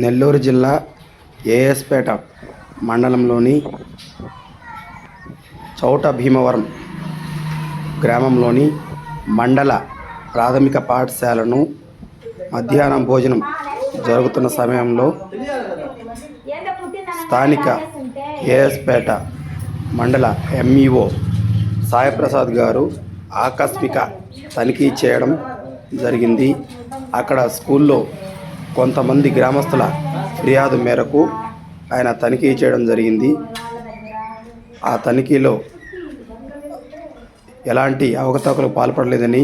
నెల్లూరు జిల్లా ఏఎస్పేట మండలంలోని చౌట భీమవరం గ్రామంలోని మండల ప్రాథమిక పాఠశాలను మధ్యాహ్నం భోజనం జరుగుతున్న సమయంలో స్థానిక ఏఎస్పేట మండల ఎంఈఓ సాయిప్రసాద్ గారు ఆకస్మిక తనిఖీ చేయడం జరిగింది. అక్కడ స్కూల్లో కొంతమంది గ్రామస్తుల ఫిర్యాదు మేరకు ఆయన తనిఖీ చేయడం జరిగింది. ఆ తనిఖీలో ఎలాంటి అవకతవకలకు పాల్పడలేదని,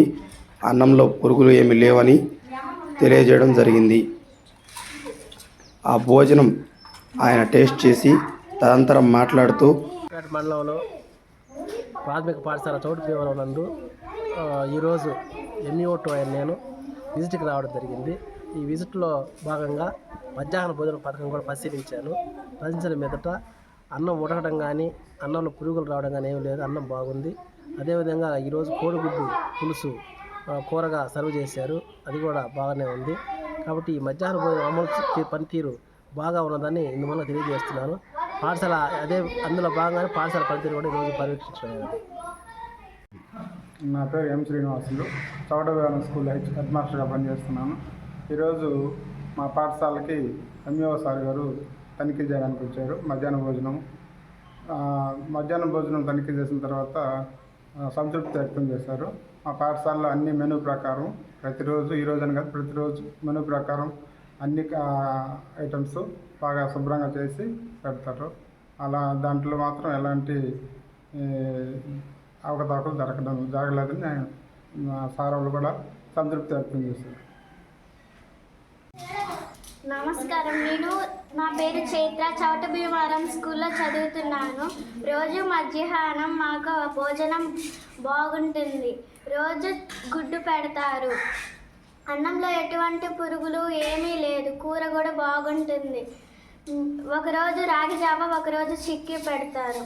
అన్నంలో పురుగులు ఏమీ లేవని తెలియజేయడం జరిగింది. ఆ భోజనం ఆయన టేస్ట్ చేసి తదనంతరం మాట్లాడుతూ మండలంలో ప్రాథమిక పాఠశాల చౌట భీమవరం నందు ఈరోజు ఎంఈఓ2 అయిన నేను విజిట్కి రావడం జరిగింది. ఈ విజిట్లో భాగంగా మధ్యాహ్న భోజన పథకం కూడా పరిశీలించిన మీదట అన్నం ఉడకడం కానీ, అన్నంలో పురుగులు రావడం కానీ ఏమీ లేదు. అన్నం బాగుంది. అదేవిధంగా ఈరోజు కోడిగుడ్డు పులుసు కూరగా సర్వ్ చేశారు. అది కూడా బాగానే ఉంది. కాబట్టి ఈ మధ్యాహ్న భోజనం అమలు పనితీరు బాగా ఉన్నదని ఇందువల్ల తెలియజేస్తున్నాను. పాఠశాల అందులో భాగంగానే పాఠశాల పనితీరు కూడా ఈరోజు పర్యవేక్షించలేదు. నా పేరు ఎం శ్రీనివాసులు, చౌట భీమవరం స్కూల్ హెడ్ మాస్టర్గా పనిచేస్తున్నాను. ఈరోజు మా పాఠశాలకి ఎంఈఓ సార్ గారు తనిఖీ చేయడానికి వచ్చారు. మధ్యాహ్నం భోజనం తనిఖీ చేసిన తర్వాత సంతృప్తి వ్యక్తం చేశారు. మా పాఠశాలలో అన్ని మెనూ ప్రకారం ప్రతిరోజు, ఈరోజు అని కాదు ప్రతిరోజు మెనూ ప్రకారం అన్ని ఐటమ్స్ బాగా శుభ్రంగా చేసి పెడతారు. అలా దాంట్లో మాత్రం ఎలాంటి అవకతవకలు జరగలేదని సార్ వాళ్ళు కూడా సంతృప్తి వ్యక్తం చేశారు. నమస్కారం, నా పేరు చైత్ర, చౌట భీమవరం స్కూల్లో చదువుతున్నాను. రోజు మధ్యాహ్నం మాకు భోజనం బాగుంటుంది. రోజు గుడ్డు పెడతారు. అన్నంలో ఎటువంటి పురుగులు ఏమీ లేదు. కూర కూడా బాగుంటుంది. ఒకరోజు రాగి జావ, ఒకరోజు చిక్కీ పెడతారు.